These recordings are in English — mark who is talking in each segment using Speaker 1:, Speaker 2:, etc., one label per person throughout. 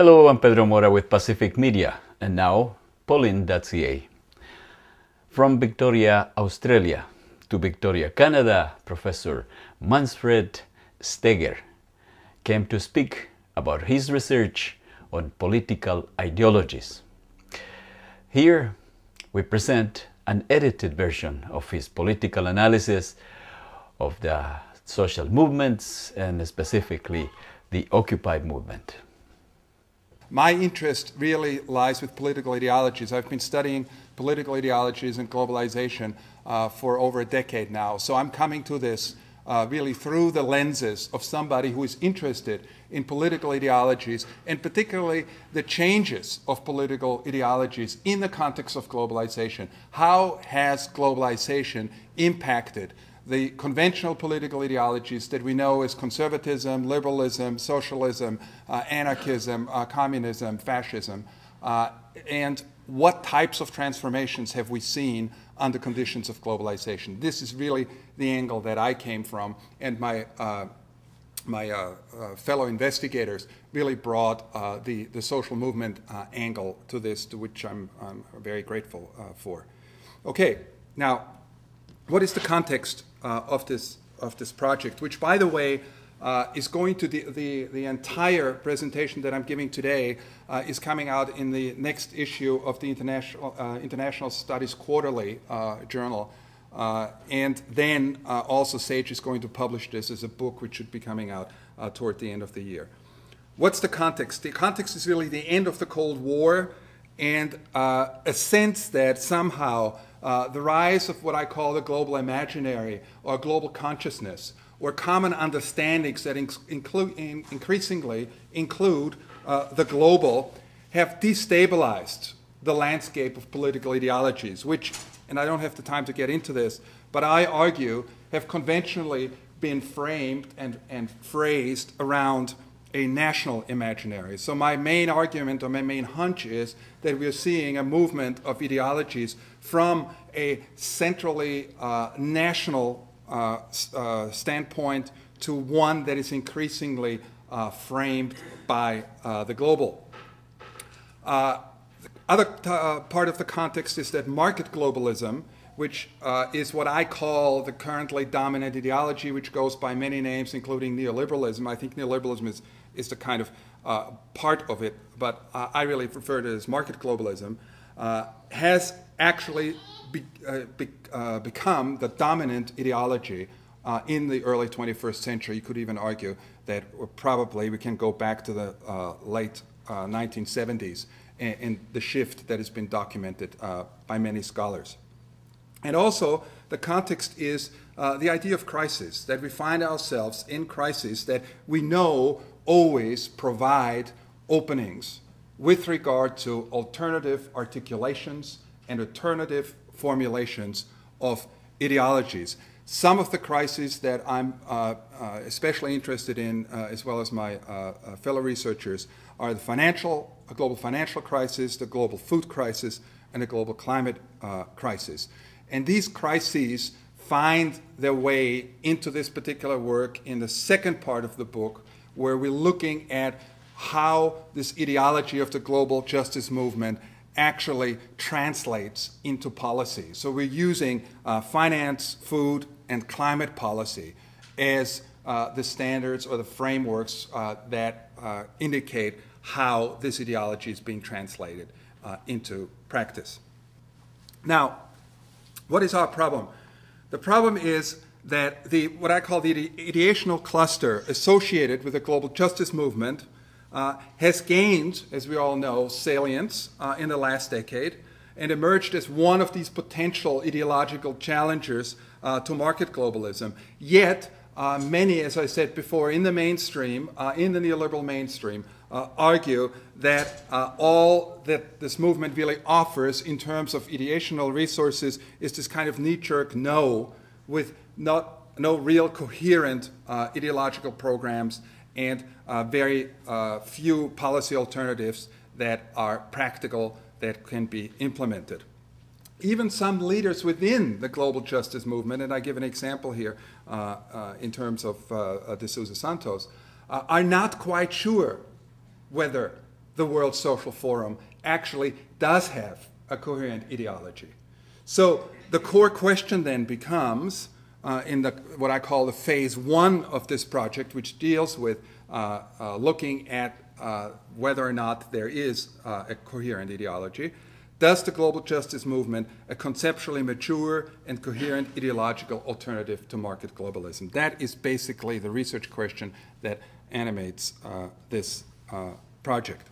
Speaker 1: Hello, I'm Pedro Mora with Pacific Media, and now Polin.ca. From Victoria, Australia to Victoria, Canada, Professor Manfred Steger came to speak about his research on political ideologies. Here we present an edited version of his political analysis of the social movements and specifically the Occupy movement.
Speaker 2: My interest really lies with political ideologies. I've been studying political ideologies and globalization for over a decade now. So I'm coming to this really through the lenses of somebody who is interested in political ideologies, and particularly the changes of political ideologies in the context of globalization. How has globalization impacted the conventional political ideologies that we know as conservatism, liberalism, socialism, anarchism, communism, fascism, and what types of transformations have we seen under conditions of globalization? This is really the angle that I came from, and my fellow investigators really brought the social movement angle to this, to which I'm very grateful for. Okay, now, what is the context of this project, which, by the way, is going to the entire presentation that I'm giving today is coming out in the next issue of the International Studies Quarterly journal, and then also SAGE is going to publish this as a book, which should be coming out toward the end of the year. What's the context? The context is really the end of the Cold War and a sense that somehow the rise of what I call the global imaginary or global consciousness or common understandings that increasingly include the global have destabilized the landscape of political ideologies, which, and I don't have the time to get into this, but I argue have conventionally been framed and phrased around a national imaginary. So my main argument or my main hunch is that we are seeing a movement of ideologies from a centrally national standpoint to one that is increasingly framed by the global. Other part of the context is that market globalism, which is what I call the currently dominant ideology, which goes by many names, including neoliberalism. I think neoliberalism is the kind of part of it, but I really refer to it as market globalism, has actually become the dominant ideology in the early 21st century. You could even argue that probably we can go back to the late 1970s and the shift that has been documented by many scholars. And also, the context is the idea of crisis, that we find ourselves in crisis that we know always provide openings with regard to alternative articulations and alternative formulations of ideologies. Some of the crises that I'm especially interested in, as well as my fellow researchers, are the global financial crisis, the global food crisis, and the global climate crisis. And these crises find their way into this particular work in the second part of the book, where we're looking at how this ideology of the global justice movement actually translates into policy. So we're using finance, food, and climate policy as the standards or the frameworks that indicate how this ideology is being translated into practice. Now, what is our problem? The problem is that what I call the ideational cluster associated with the global justice movement has gained, as we all know, salience in the last decade and emerged as one of these potential ideological challengers to market globalism. Yet, many, as I said before, in the mainstream, in the neoliberal mainstream, argue that all that this movement really offers in terms of ideational resources is this kind of knee-jerk no, with no real coherent ideological programs and very few policy alternatives that are practical, that can be implemented. Even some leaders within the global justice movement, and I give an example here in terms of De Souza Santos, are not quite sure whether the World Social Forum actually does have a coherent ideology. So the core question then becomes, in what I call the phase one of this project, which deals with looking at whether or not there is a coherent ideology, does the global justice movement a conceptually mature and coherent ideological alternative to market globalism? That is basically the research question that animates this project.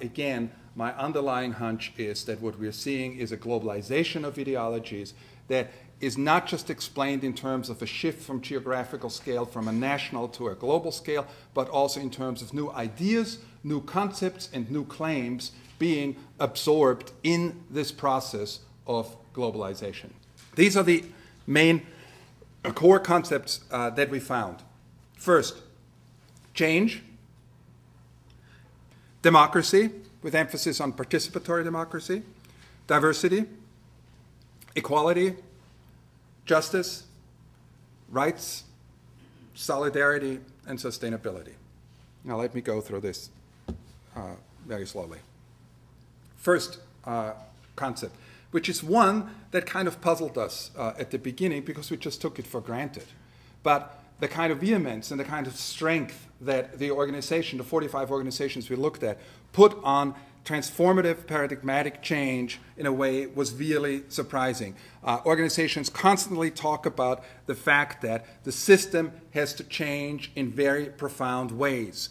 Speaker 2: Again, my underlying hunch is that what we're seeing is a globalization of ideologies that is not just explained in terms of a shift from geographical scale from a national to a global scale, but also in terms of new ideas, new concepts, and new claims being absorbed in this process of globalization. These are the main core concepts that we found. First, change, democracy, with emphasis on participatory democracy, diversity, equality, justice, rights, solidarity, and sustainability. Now let me go through this very slowly. First concept, which is one that kind of puzzled us at the beginning because we just took it for granted. But the kind of vehemence and the kind of strength that the organization, the 45 organizations we looked at, put on transformative paradigmatic change in a way was really surprising. Organizations constantly talk about the fact that the system has to change in very profound ways.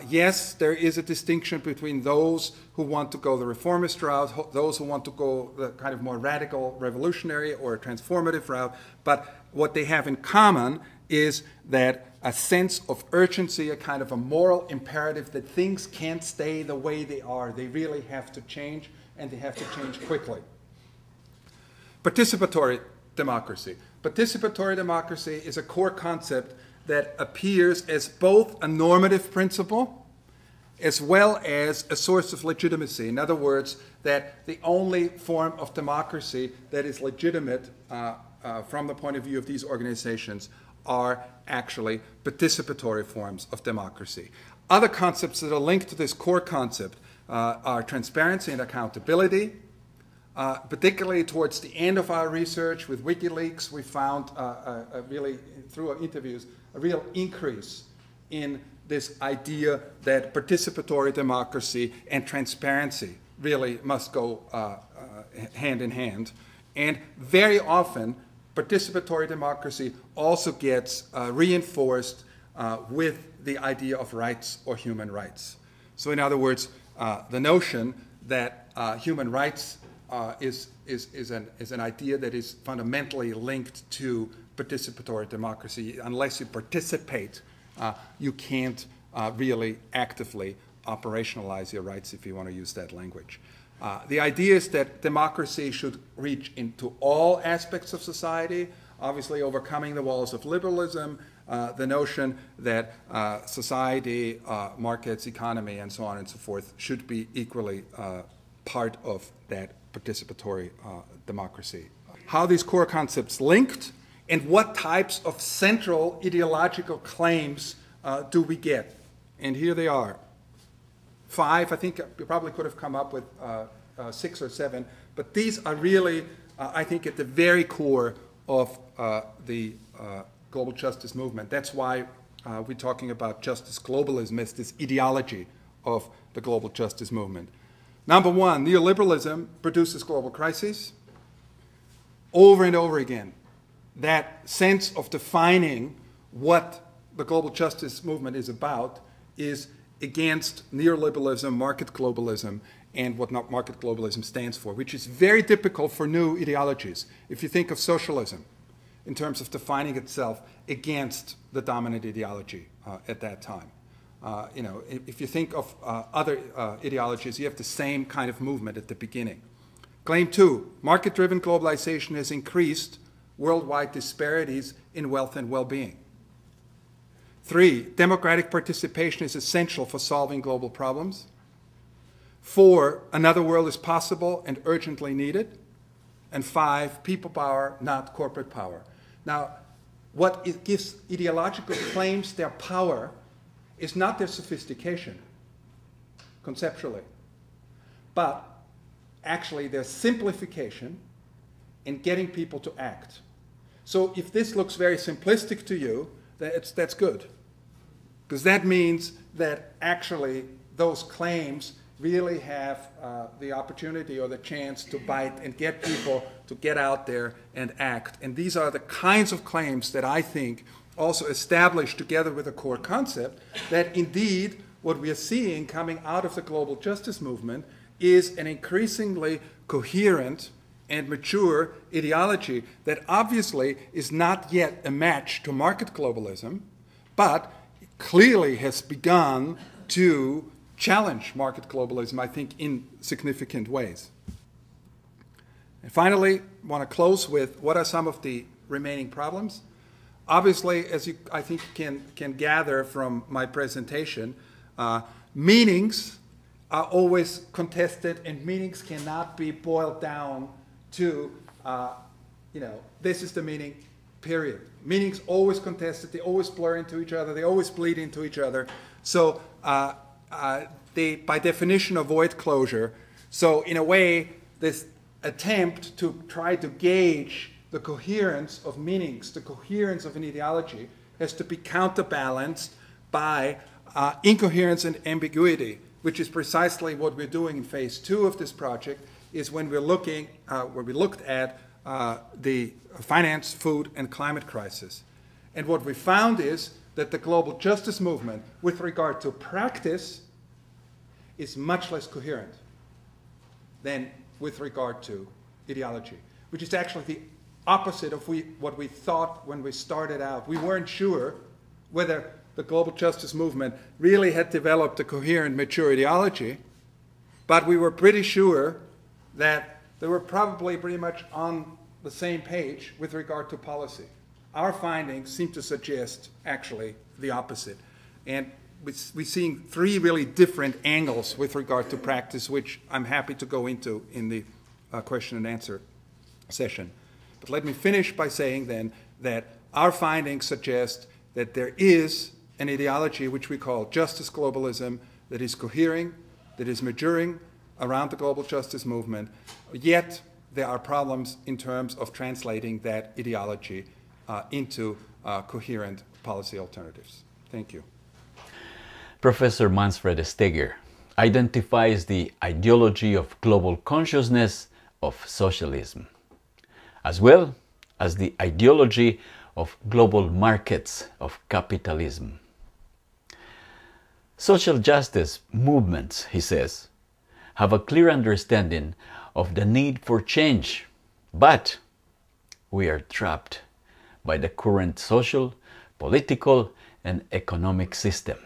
Speaker 2: Yes, there is a distinction between those who want to go the reformist route, those who want to go the kind of more radical revolutionary or transformative route, but what they have in common is that a sense of urgency, a kind of a moral imperative that things can't stay the way they are. They really have to change, and they have to change quickly. Participatory democracy. Participatory democracy is a core concept that appears as both a normative principle as well as a source of legitimacy. In other words, that the only form of democracy that is legitimate from the point of view of these organizations are actually participatory forms of democracy. Other concepts that are linked to this core concept are transparency and accountability. Particularly towards the end of our research with WikiLeaks, we found really, through our interviews, a real increase in this idea that participatory democracy and transparency really must go hand in hand. And very often, participatory democracy also gets reinforced with the idea of rights or human rights. So in other words, the notion that human rights is an idea that is fundamentally linked to participatory democracy. Unless you participate, you can't really actively operationalize your rights, if you want to use that language. The idea is that democracy should reach into all aspects of society, obviously overcoming the walls of liberalism, the notion that society, markets, economy, and so on and so forth should be equally part of that participatory democracy. How these core concepts linked and what types of central ideological claims do we get? And here they are. 5, I think we probably could have come up with 6 or 7, but these are really, I think, at the very core of the global justice movement. That's why we're talking about justice globalism as this ideology of the global justice movement. Number 1, neoliberalism produces global crises. Over and over again, that sense of defining what the global justice movement is about is against neoliberalism, market globalism, and what market globalism stands for, which is very typical for new ideologies. If you think of socialism in terms of defining itself against the dominant ideology at that time. If you think of other ideologies, you have the same kind of movement at the beginning. Claim 2, market-driven globalization has increased worldwide disparities in wealth and well-being. 3, democratic participation is essential for solving global problems. 4, another world is possible and urgently needed. And 5, people power, not corporate power. Now, what it gives ideological claims their power is not their sophistication. conceptually. But actually, there's simplification in getting people to act. So if this looks very simplistic to you, that's good. Because that means that actually those claims really have the opportunity or the chance to bite and get people to get out there and act. And these are the kinds of claims that I think also establish, together with a core concept, that indeed what we are seeing coming out of the global justice movement is an increasingly coherent and mature ideology that obviously is not yet a match to market globalism, but clearly has begun to challenge market globalism, I think, in significant ways. And finally, I want to close with what are some of the remaining problems. Obviously, as you, I think, can gather from my presentation, meanings are always contested, and meanings cannot be boiled down to, this is the meaning, period. Meanings always contested, they always blur into each other, they always bleed into each other. So they, by definition, avoid closure. So in a way, this attempt to try to gauge the coherence of meanings, the coherence of an ideology, has to be counterbalanced by incoherence and ambiguity, which is precisely what we're doing in phase 2 of this project, is when we're looking, where we looked at the finance, food, and climate crisis. And what we found is that the global justice movement, with regard to practice, is much less coherent than with regard to ideology, which is actually the opposite of what we thought when we started out. We weren't sure whether the global justice movement really had developed a coherent, mature ideology, but we were pretty sure that they were probably pretty much on the same page with regard to policy. Our findings seem to suggest actually the opposite. And we're seeing 3 really different angles with regard to practice, which I'm happy to go into in the question and answer session. But let me finish by saying then that our findings suggest that there is an ideology which we call justice globalism that is cohering, that is maturing around the global justice movement, yet there are problems in terms of translating that ideology into coherent policy alternatives. Thank you.
Speaker 1: Professor Manfred Steger identifies the ideology of global consciousness of socialism, as well as the ideology of global markets of capitalism. Social justice movements, he says, have a clear understanding of the need for change, but we are trapped by the current social, political, and economic system.